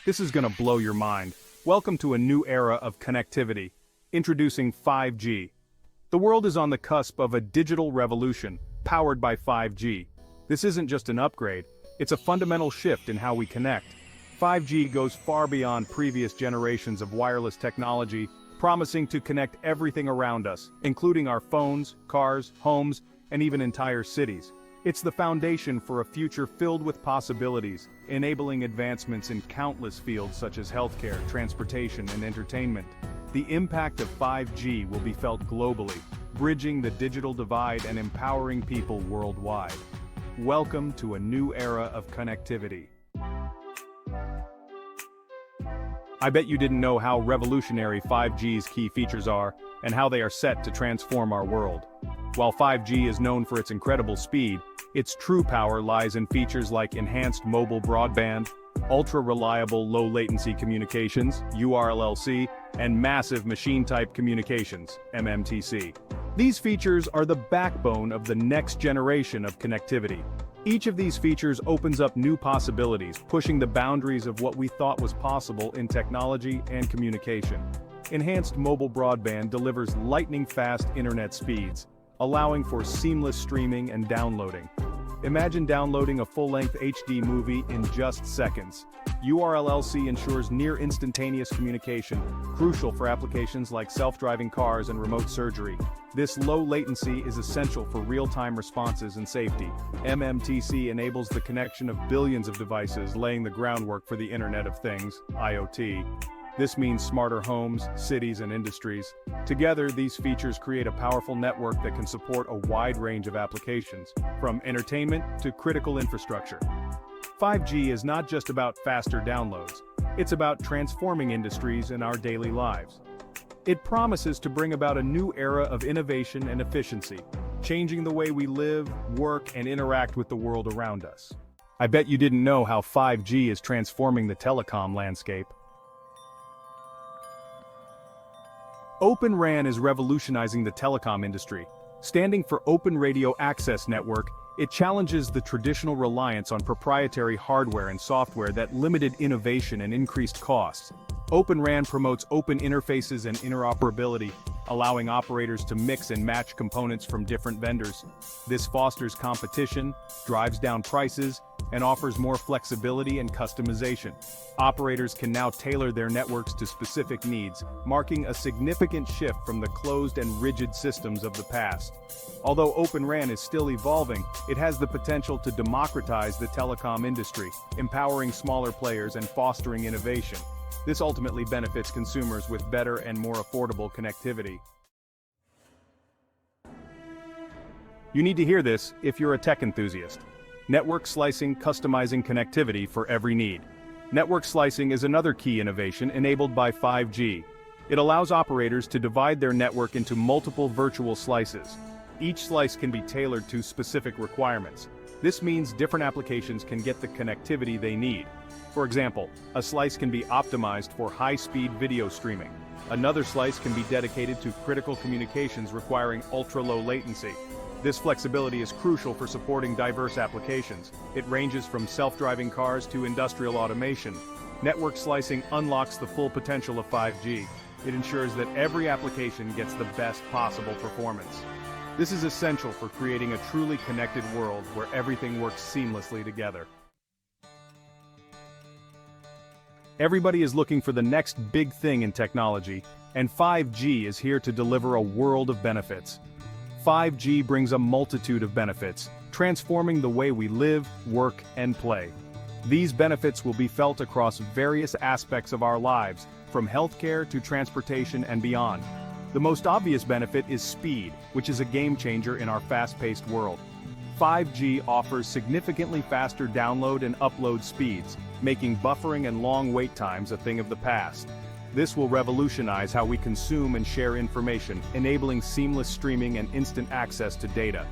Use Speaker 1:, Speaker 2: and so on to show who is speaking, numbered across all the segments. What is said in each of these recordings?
Speaker 1: This is gonna blow your mind. Welcome to a new era of connectivity. Introducing 5G. The world is on the cusp of a digital revolution, powered by 5G. This isn't just an upgrade, it's a fundamental shift in how we connect. 5G goes far beyond previous generations of wireless technology, promising to connect everything around us, including our phones, cars, homes, and even entire cities. It's the foundation for a future filled with possibilities, enabling advancements in countless fields such as healthcare, transportation, and entertainment. The impact of 5G will be felt globally, bridging the digital divide and empowering people worldwide. Welcome to a new era of connectivity. I bet you didn't know how revolutionary 5G's key features are, and how they are set to transform our world. While 5G is known for its incredible speed, its true power lies in features like enhanced mobile broadband, ultra-reliable low-latency communications, URLLC, and massive machine-type communications, MMTC. These features are the backbone of the next generation of connectivity. Each of these features opens up new possibilities, pushing the boundaries of what we thought was possible in technology and communication. Enhanced mobile broadband delivers lightning-fast internet speeds, allowing for seamless streaming and downloading. Imagine downloading a full-length HD movie in just seconds. URLLC ensures near instantaneous communication, crucial for applications like self-driving cars and remote surgery. This low latency is essential for real-time responses and safety. MMTC enables the connection of billions of devices, laying the groundwork for the Internet of Things, IoT. This means smarter homes, cities, and industries. Together, these features create a powerful network that can support a wide range of applications, from entertainment to critical infrastructure. 5G is not just about faster downloads, it's about transforming industries and our daily lives. It promises to bring about a new era of innovation and efficiency, changing the way we live, work, and interact with the world around us. I bet you didn't know how 5G is transforming the telecom landscape. Open RAN is revolutionizing the telecom industry. Standing for Open Radio Access Network, it challenges the traditional reliance on proprietary hardware and software that limited innovation and increased costs. Open RAN promotes open interfaces and interoperability, allowing operators to mix and match components from different vendors. This fosters competition, drives down prices, and offers more flexibility and customization. Operators can now tailor their networks to specific needs, marking a significant shift from the closed and rigid systems of the past. Although Open RAN is still evolving, it has the potential to democratize the telecom industry, empowering smaller players and fostering innovation. This ultimately benefits consumers with better and more affordable connectivity. You need to hear this if you're a tech enthusiast. Network slicing, customizing connectivity for every need. Network slicing is another key innovation enabled by 5G. It allows operators to divide their network into multiple virtual slices. Each slice can be tailored to specific requirements. This means different applications can get the connectivity they need. For example, a slice can be optimized for high-speed video streaming. Another slice can be dedicated to critical communications requiring ultra-low latency. This flexibility is crucial for supporting diverse applications. It ranges from self-driving cars to industrial automation. Network slicing unlocks the full potential of 5G. It ensures that every application gets the best possible performance. This is essential for creating a truly connected world where everything works seamlessly together. Everybody is looking for the next big thing in technology, and 5G is here to deliver a world of benefits. 5G brings a multitude of benefits, transforming the way we live, work, and play. These benefits will be felt across various aspects of our lives, from healthcare to transportation and beyond. The most obvious benefit is speed, which is a game changer in our fast-paced world. 5G offers significantly faster download and upload speeds, making buffering and long wait times a thing of the past. This will revolutionize how we consume and share information, enabling seamless streaming and instant access to data.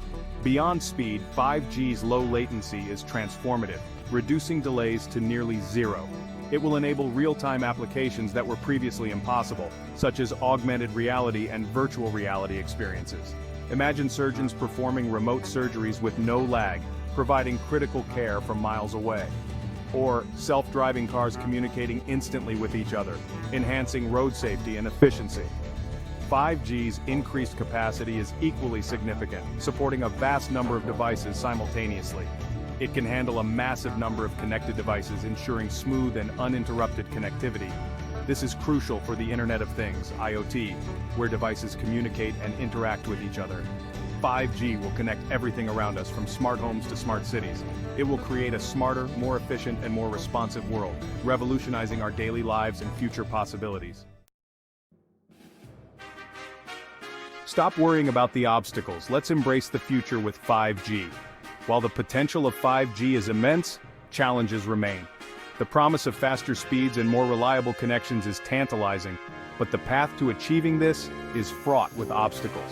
Speaker 1: Beyond speed, 5G's low latency is transformative, reducing delays to nearly zero. It will enable real-time applications that were previously impossible, such as augmented reality and virtual reality experiences. Imagine surgeons performing remote surgeries with no lag, providing critical care from miles away. or self-driving cars communicating instantly with each other, enhancing road safety and efficiency. 5G's increased capacity is equally significant, supporting a vast number of devices simultaneously. It can handle a massive number of connected devices, ensuring smooth and uninterrupted connectivity. This is crucial for the Internet of Things, IoT, where devices communicate and interact with each other. 5G will connect everything around us, from smart homes to smart cities. It will create a smarter, more efficient, and more responsive world, revolutionizing our daily lives and future possibilities. Stop worrying about the obstacles. Let's embrace the future with 5G. While the potential of 5G is immense, challenges remain. The promise of faster speeds and more reliable connections is tantalizing, but the path to achieving this is fraught with obstacles.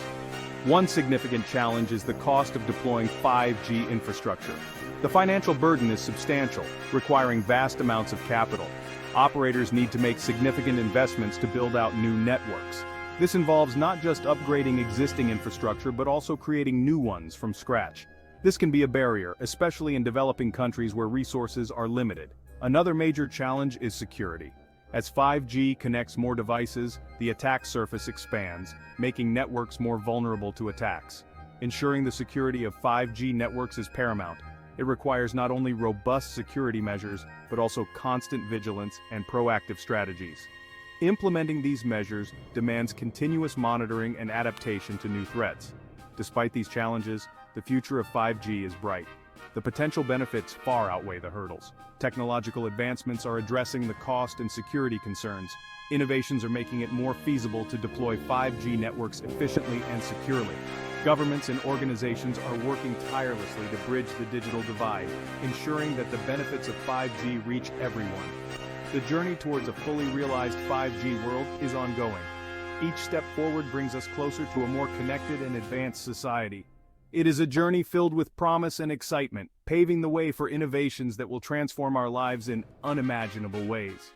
Speaker 1: One significant challenge is the cost of deploying 5G infrastructure. The financial burden is substantial, requiring vast amounts of capital. Operators need to make significant investments to build out new networks. This involves not just upgrading existing infrastructure but also creating new ones from scratch. This can be a barrier, especially in developing countries where resources are limited. Another major challenge is security. As 5G connects more devices, the attack surface expands, making networks more vulnerable to attacks. Ensuring the security of 5G networks is paramount. It requires not only robust security measures, but also constant vigilance and proactive strategies. Implementing these measures demands continuous monitoring and adaptation to new threats. Despite these challenges, the future of 5G is bright. The potential benefits far outweigh the hurdles. Technological advancements are addressing the cost and security concerns. Innovations are making it more feasible to deploy 5G networks efficiently and securely. Governments and organizations are working tirelessly to bridge the digital divide, ensuring that the benefits of 5G reach everyone. The journey towards a fully realized 5G world is ongoing. Each step forward brings us closer to a more connected and advanced society. It is a journey filled with promise and excitement, paving the way for innovations that will transform our lives in unimaginable ways.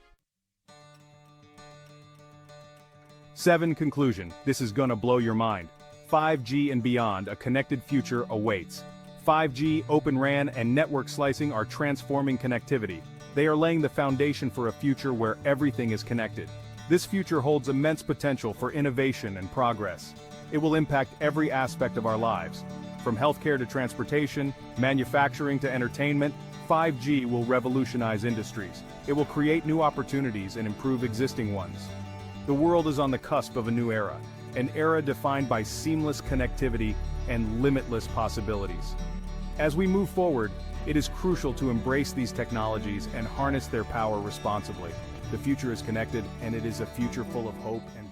Speaker 1: 7. Conclusion. This is gonna blow your mind. 5G and beyond, a connected future awaits. 5G, Open RAN, and network slicing are transforming connectivity. They are laying the foundation for a future where everything is connected. This future holds immense potential for innovation and progress. It will impact every aspect of our lives. From healthcare to transportation, manufacturing to entertainment, 5G will revolutionize industries. It will create new opportunities and improve existing ones. The world is on the cusp of a new era, an era defined by seamless connectivity and limitless possibilities. As we move forward, it is crucial to embrace these technologies and harness their power responsibly. The future is connected, and it is a future full of hope and